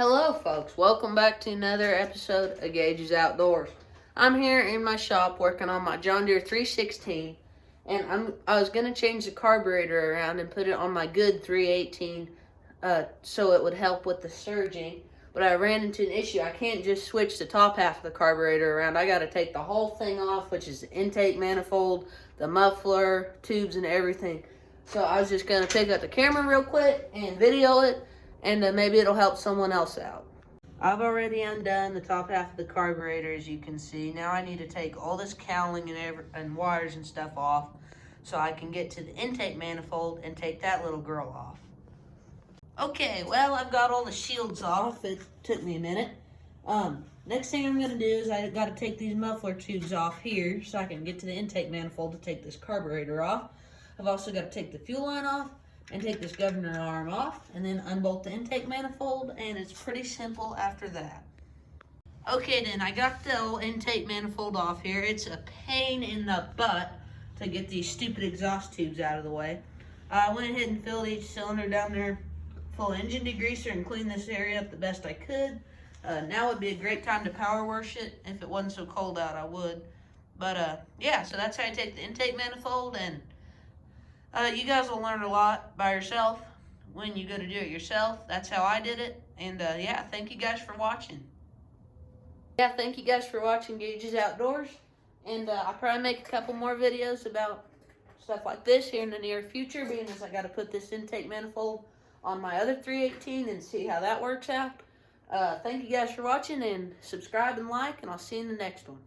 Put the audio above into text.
Hello folks, welcome back to another episode of Gage's Outdoors. I'm here in my shop working on my John Deere 316, and I was going to change the carburetor around and put it on my good 318 so it would help with the surging, but I ran into an issue. I can't just switch the top half of the carburetor around. I got to take the whole thing off, which is the intake manifold, the muffler, tubes, and everything. So I was just going to pick up the camera real quick and video it, and maybe it'll help someone else out. I've already undone the top half of the carburetor, as you can see. Now I need to take all this cowling and wires and stuff off so I can get to the intake manifold and take that little girl off. Okay, well, I've got all the shields off. It took me a minute. Next thing I'm going to do is I got to take these muffler tubes off here so I can get to the intake manifold to take this carburetor off. I've also got to take the fuel line off and take this governor arm off and then unbolt the intake manifold, and it's pretty simple after that. Okay, then I got the old intake manifold off here. It's a pain in the butt to get these stupid exhaust tubes out of the way. I went ahead and filled each cylinder down there full of engine degreaser and cleaned this area up the best I could. Now would be a great time to power wash it. If it wasn't so cold out, I would. But yeah, so that's how I take the intake manifold, and you guys will learn a lot by yourself when you go to do it yourself. That's how I did it. And yeah, thank you guys for watching. Yeah, thank you guys for watching Gage's Outdoors. And I'll probably make a couple more videos about stuff like this here in the near future, being as I got to put this intake manifold on my other 318 and see how that works out. Thank you guys for watching, and subscribe and like, and I'll see you in the next one.